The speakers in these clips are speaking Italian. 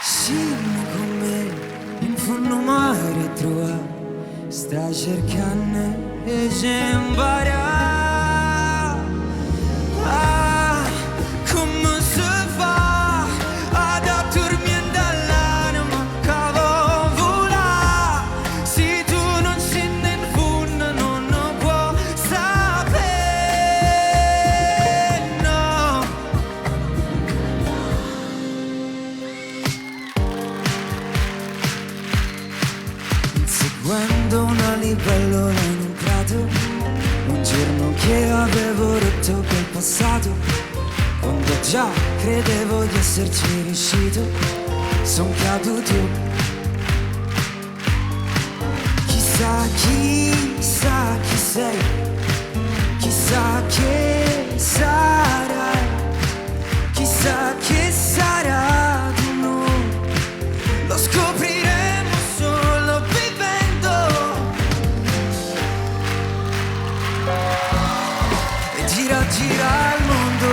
Scegli con me in fondo mare trova, sta cercando e sembra. Come si fa ad addormentare l'anima che vuoi volare? Se tu non scendi in fondo non lo puoi sapere, no. Inseguendo una libellula in un prato, un giorno che avevo rotto col passato, quando già credevo di esserci riuscito, son caduto. Chissà chi sei, chissà che sarai, chissà che sarà di noi, lo scopriremo solo vivendo. E gira, gira il mondo,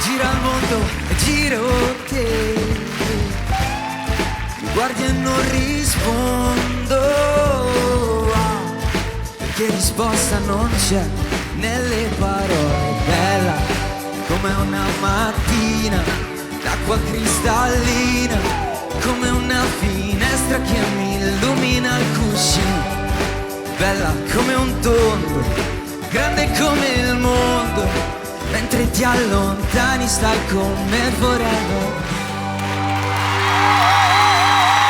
gira il mondo e giro te, mi guardi e non rispondo, perché risposta non c'è nelle parole. Bella come una mattina d'acqua cristallina, come una finestra che mi illumina il cuscino. Bella come un tondo, grande come il mondo, mentre ti allontani stai con me forever.